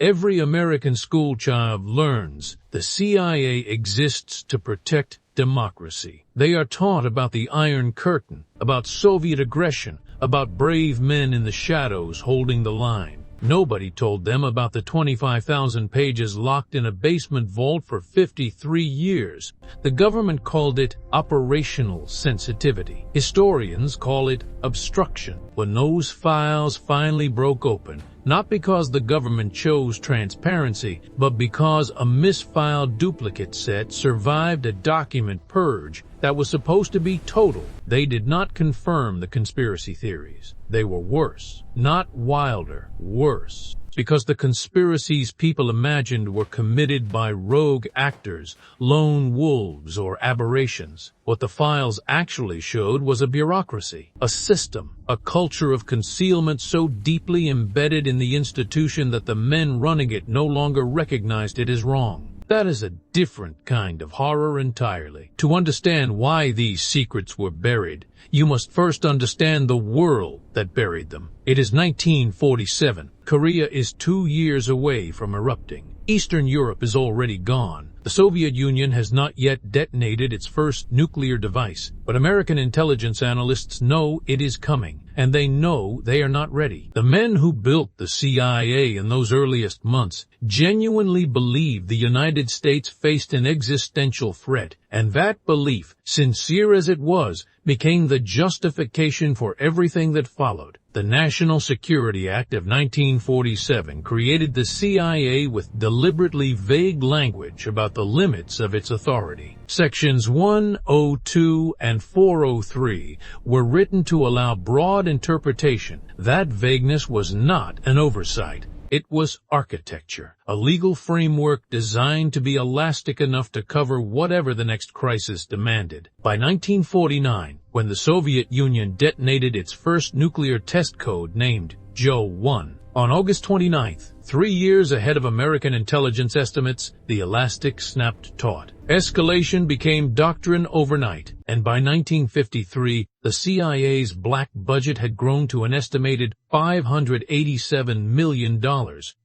every American schoolchild learns the CIA exists to protect democracy. They are taught about the Iron Curtain, about Soviet aggression, about brave men in the shadows holding the line. Nobody told them about the 25,000 pages locked in a basement vault for 53 years. The government called it operational sensitivity. Historians call it obstruction. When those files finally broke open, not because the government chose transparency, but because a misfiled duplicate set survived a document purge that was supposed to be total, they did not confirm the conspiracy theories. They were worse, not wilder, worse. Because the conspiracies people imagined were committed by rogue actors, lone wolves, or aberrations. What the files actually showed was a bureaucracy, a system, a culture of concealment so deeply embedded in the institution that the men running it no longer recognized it as wrong. That is a different kind of horror entirely. To understand why these secrets were buried, you must first understand the world that buried them. It is 1947. Korea is 2 years away from erupting. Eastern Europe is already gone. The Soviet Union has not yet detonated its first nuclear device, but American intelligence analysts know it is coming, and they know they are not ready. The men who built the CIA in those earliest months genuinely believed the United States faced an existential threat, and that belief, sincere as it was, became the justification for everything that followed. The National Security Act of 1947 created the CIA with deliberately vague language about the limits of its authority. Sections 102 and 403 were written to allow broad interpretation. That vagueness was not an oversight. It was architecture, a legal framework designed to be elastic enough to cover whatever the next crisis demanded. By 1949, when the Soviet Union detonated its first nuclear test code named Joe 1, on August 29th, 3 years ahead of American intelligence estimates, the elastic snapped taut. Escalation became doctrine overnight, and by 1953, the CIA's black budget had grown to an estimated $587 million,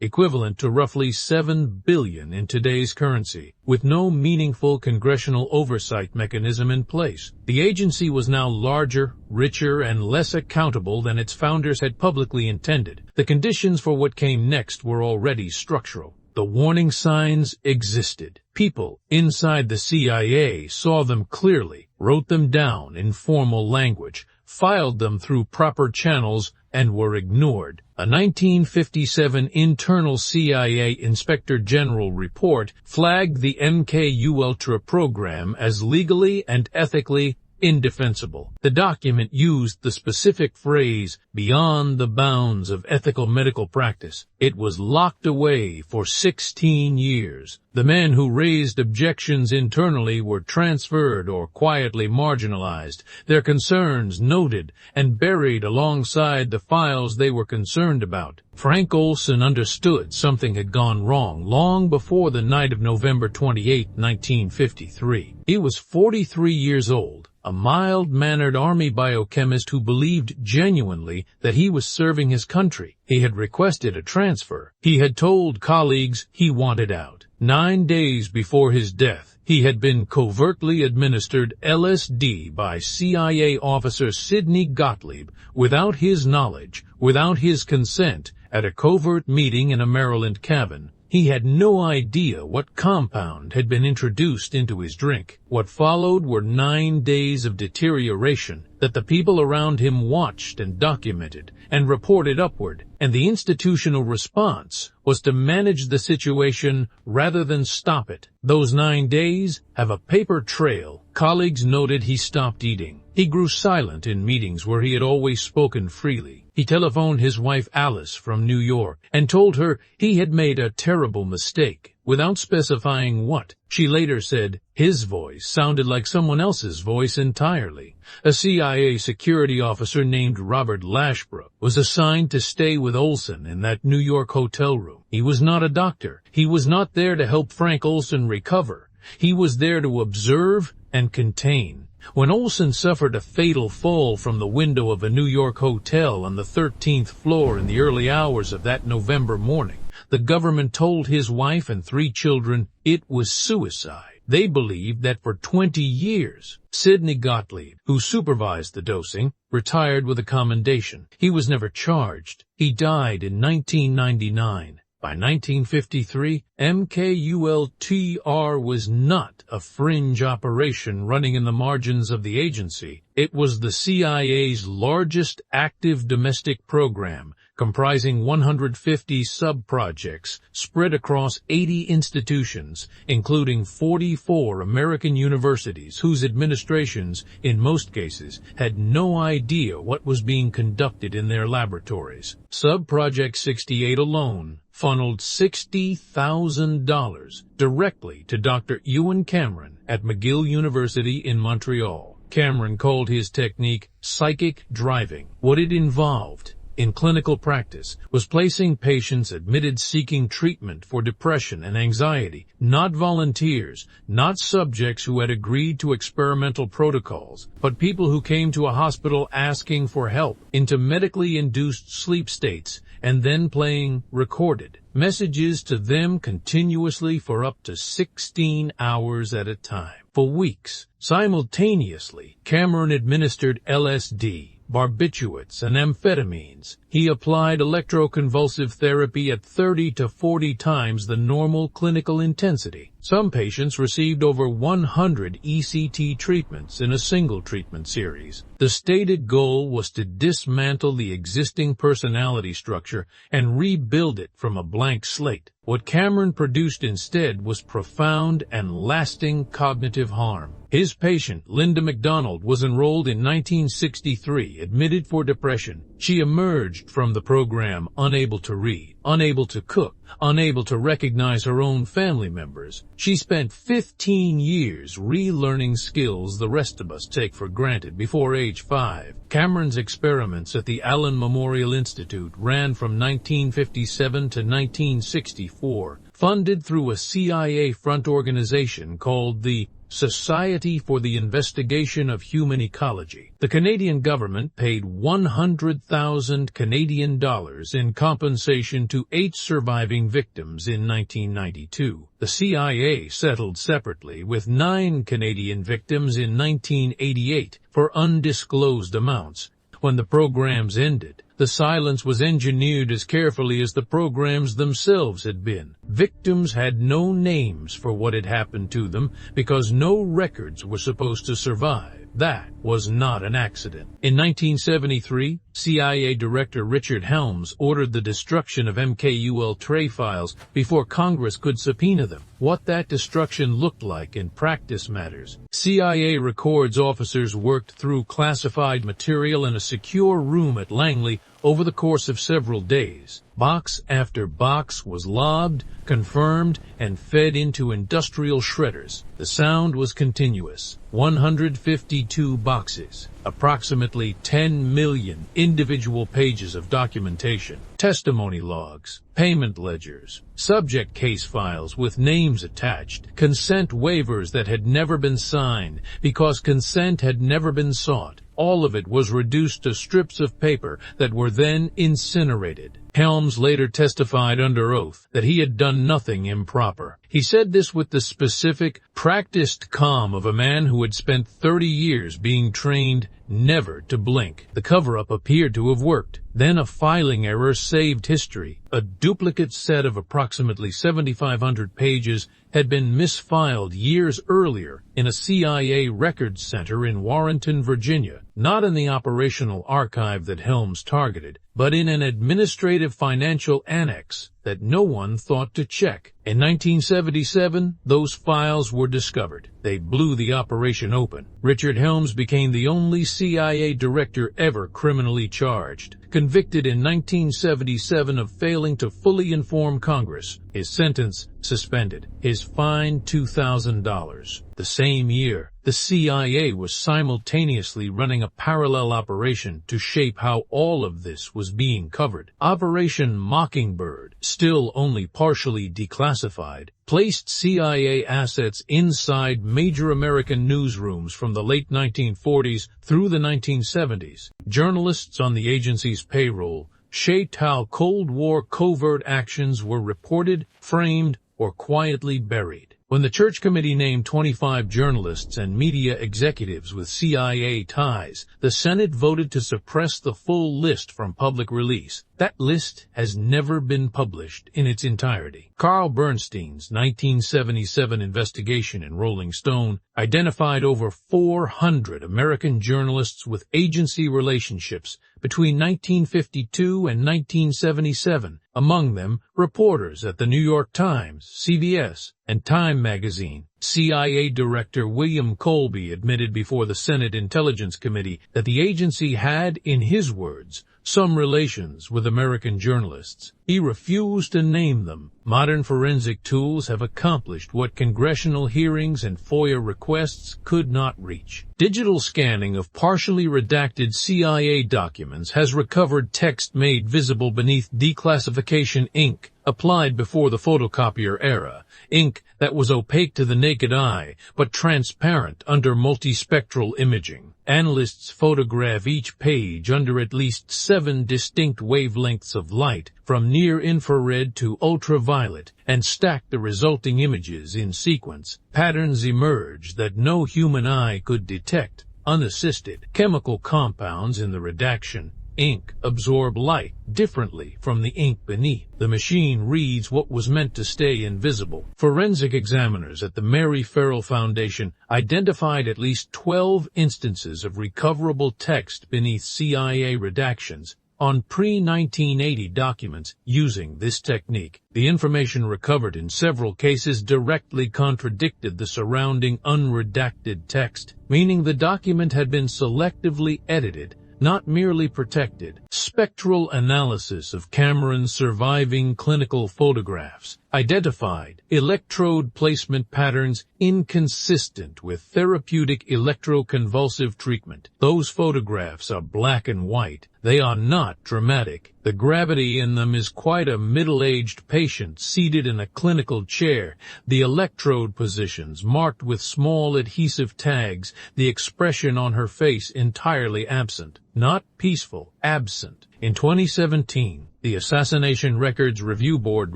equivalent to roughly $7 billion in today's currency. With no meaningful congressional oversight mechanism in place, the agency was now larger, richer, and less accountable than its founders had publicly intended. The conditions for what came next were already structural. The warning signs existed. People inside the CIA saw them clearly, wrote them down in formal language, filed them through proper channels, and were ignored. A 1957 internal CIA Inspector General report flagged the MKUltra program as legally and ethically indefensible. The document used the specific phrase, beyond the bounds of ethical medical practice. It was locked away for 16 years. The men who raised objections internally were transferred or quietly marginalized, their concerns noted and buried alongside the files they were concerned about. Frank Olson understood something had gone wrong long before the night of November 28, 1953. He was 43 years old. A mild-mannered army biochemist who believed genuinely that he was serving his country. He had requested a transfer. He had told colleagues he wanted out. 9 days before his death, he had been covertly administered LSD by CIA officer Sidney Gottlieb without his knowledge, without his consent, at a covert meeting in a Maryland cabin. He had no idea what compound had been introduced into his drink. What followed were 9 days of deterioration that the people around him watched and documented and reported upward, and the institutional response was to manage the situation rather than stop it. Those 9 days have a paper trail. Colleagues noted he stopped eating. He grew silent in meetings where he had always spoken freely. He telephoned his wife Alice from New York and told her he had made a terrible mistake, without specifying what. She later said his voice sounded like someone else's voice entirely. A CIA security officer named Robert Lashbrook was assigned to stay with Olson in that New York hotel room. He was not a doctor. He was not there to help Frank Olson recover. He was there to observe and contain. When Olson suffered a fatal fall from the window of a New York hotel on the 13th floor in the early hours of that November morning, The government told his wife and 3 children it was suicide. They believed that for 20 years. Sidney Gottlieb, who supervised the dosing, retired with a commendation. He was never charged. He died in 1999. By 1953, MKUltra was not a fringe operation running in the margins of the agency. It was the CIA's largest active domestic program, comprising 150 sub-projects spread across 80 institutions, including 44 American universities whose administrations, in most cases, had no idea what was being conducted in their laboratories. Sub-Project 68 alone funneled $60,000 directly to Dr. Ewen Cameron at McGill University in Montreal. Cameron called his technique psychic driving. What it involved in clinical practice was placing patients admitted seeking treatment for depression and anxiety, not volunteers, not subjects who had agreed to experimental protocols, but people who came to a hospital asking for help, into medically induced sleep states, and then playing recorded messages to them continuously for up to 16 hours at a time. For weeks, simultaneously, Cameron administered LSD, barbiturates, and amphetamines. He applied electroconvulsive therapy at 30 to 40 times the normal clinical intensity. Some patients received over 100 ECT treatments in a single treatment series. The stated goal was to dismantle the existing personality structure and rebuild it from a blank slate. What Cameron produced instead was profound and lasting cognitive harm. His patient, Linda McDonald, was enrolled in 1963, admitted for depression. She emerged from the program unable to read, unable to cook, unable to recognize her own family members. She spent 15 years relearning skills the rest of us take for granted before age 5. Cameron's experiments at the Allen Memorial Institute ran from 1957 to 1964, funded through a CIA front organization called the Society for the Investigation of Human Ecology. The Canadian government paid 100,000 Canadian dollars in compensation to 8 surviving victims in 1992. The CIA settled separately with 9 Canadian victims in 1988 for undisclosed amounts. When the programs ended, the silence was engineered as carefully as the programs themselves had been. Victims had no names for what had happened to them because no records were supposed to survive. That was not an accident. In 1973, CIA Director Richard Helms ordered the destruction of MKUltra files before Congress could subpoena them. What that destruction looked like in practice matters. CIA records officers worked through classified material in a secure room at Langley over the course of several days. Box after box was logged, confirmed, and fed into industrial shredders. The sound was continuous. 152 boxes, approximately 10 million individual pages of documentation, testimony logs, payment ledgers, subject case files with names attached, consent waivers that had never been signed because consent had never been sought. All of it was reduced to strips of paper that were then incinerated. Helms later testified under oath that he had done nothing improper. He said this with the specific, practiced calm of a man who had spent 30 years being trained never to blink. The cover-up appeared to have worked. Then a filing error saved history. A duplicate set of approximately 7,500 pages had been misfiled years earlier in a CIA records center in Warrenton, Virginia, not in the operational archive that Helms targeted, but in an administrative financial annex that no one thought to check. In 1977, those files were discovered. They blew the operation open. Richard Helms became the only CIA director ever criminally charged, convicted in 1977 of failing to fully inform Congress. His sentence suspended. His fine $2,000. The same year, the CIA was simultaneously running a parallel operation to shape how all of this was being covered. Operation Mockingbird, still only partially declassified, placed CIA assets inside major American newsrooms from the late 1940s through the 1970s. Journalists on the agency's payroll shaped how Cold War covert actions were reported, framed, or quietly buried. When the Church Committee named 25 journalists and media executives with CIA ties, the Senate voted to suppress the full list from public release. That list has never been published in its entirety. Carl Bernstein's 1977 investigation in Rolling Stone identified over 400 American journalists with agency relationships between 1952 and 1977, among them reporters at the New York Times, CBS, and Time magazine. CIA Director William Colby admitted before the Senate Intelligence Committee that the agency had, in his words, some relations with American journalists. He refused to name them. Modern forensic tools have accomplished what congressional hearings and FOIA requests could not reach. Digital scanning of partially redacted CIA documents has recovered text made visible beneath declassification ink applied before the photocopier era, ink that was opaque to the naked eye but transparent under multispectral imaging. Analysts photograph each page under at least 7 distinct wavelengths of light, from near-infrared to ultraviolet, and stack the resulting images in sequence. Patterns emerge that no human eye could detect, unassisted. Chemical compounds in the redaction ink absorb light differently from the ink beneath. The machine reads what was meant to stay invisible. Forensic examiners at the Mary Farrell Foundation identified at least 12 instances of recoverable text beneath CIA redactions on pre-1980 documents using this technique. The information recovered in several cases directly contradicted the surrounding unredacted text, meaning the document had been selectively edited, not merely protected. Spectral analysis of Cameron's surviving clinical photographs identified electrode placement patterns inconsistent with therapeutic electroconvulsive treatment. Those photographs are black and white. They are not dramatic. The gravity in them is quite a middle-aged patient seated in a clinical chair, the electrode positions marked with small adhesive tags, the expression on her face entirely absent. Not peaceful, absent. In 2017, the Assassination Records Review Board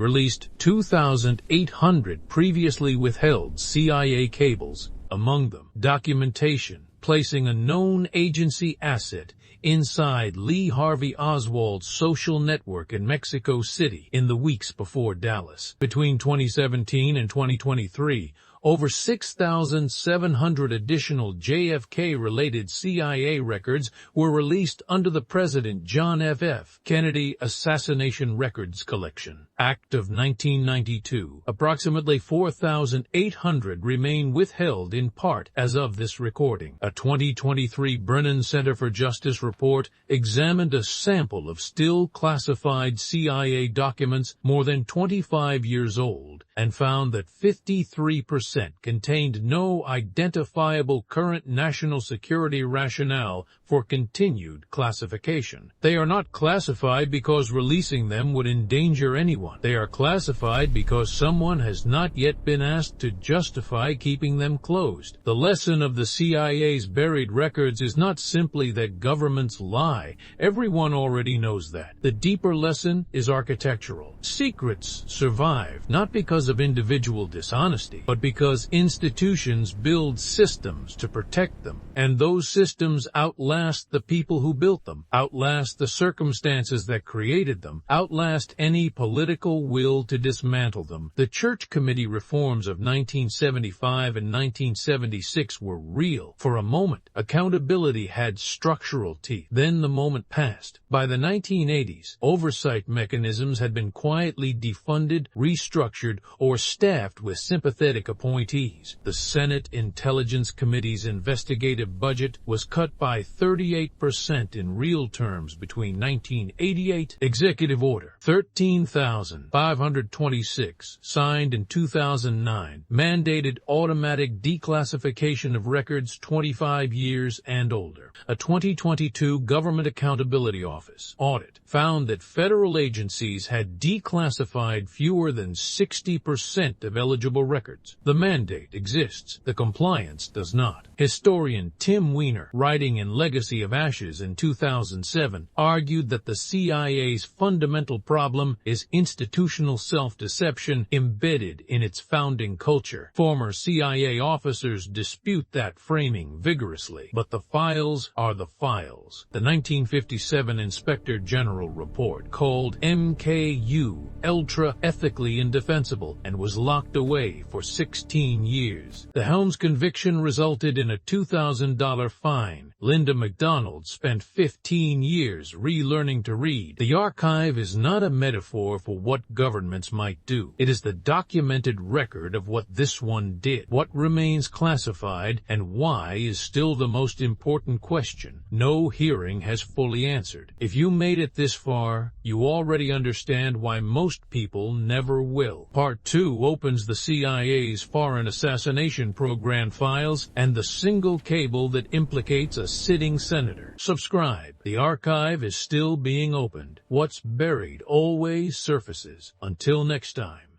released 2,800 previously withheld CIA cables, among them documentation placing a known agency asset inside Lee Harvey Oswald's social network in Mexico City in the weeks before Dallas. Between 2017 and 2023, over 6,700 additional JFK-related CIA records were released under the President John F. Kennedy Assassination Records Collection Act of 1992. Approximately 4,800 remain withheld in part as of this recording. A 2023 Brennan Center for Justice report examined a sample of still classified CIA documents more than 25 years old and found that 53% contained no identifiable current national security rationale for continued classification. They are not classified because releasing them would endanger anyone. They are classified because someone has not yet been asked to justify keeping them closed. The lesson of the CIA's buried records is not simply that governments lie. Everyone already knows that. The deeper lesson is architectural. Secrets survive not because of individual dishonesty, but because institutions build systems to protect them, and those systems outlast the people who built them, outlast the circumstances that created them, outlast any political will to dismantle them. The Church Committee reforms of 1975 and 1976 were real. For a moment, accountability had structural teeth. Then the moment passed. By the 1980s, oversight mechanisms had been quietly defunded, restructured, or staffed with sympathetic appointees. The Senate Intelligence Committee's investigative budget was cut by 38% in real terms between 1988, Executive Order 13,526, signed in 2009, mandated automatic declassification of records 25 years and older. A 2022 Government Accountability Office audit found that federal agencies had declassified fewer than 60% of eligible records. The mandate exists. The compliance does not. Historian Tim Weiner, writing in Legacy Legacy of Ashes in 2007, argued that the CIA's fundamental problem is institutional self-deception embedded in its founding culture. Former CIA officers dispute that framing vigorously, but the files are the files. The 1957 Inspector General report called MKUltra ethically indefensible and was locked away for 16 years. The Helms conviction resulted in a $2,000 fine. Linda McDonald spent 15 years relearning to read. The archive is not a metaphor for what governments might do. It is the documented record of what this one did. What remains classified and why is still the most important question no hearing has fully answered. If you made it this far, you already understand why most people never will. Part 2 opens the CIA's foreign assassination program files and the single cable that implicates a sitting senator. Subscribe. The archive is still being opened. What's buried always surfaces. Until next time.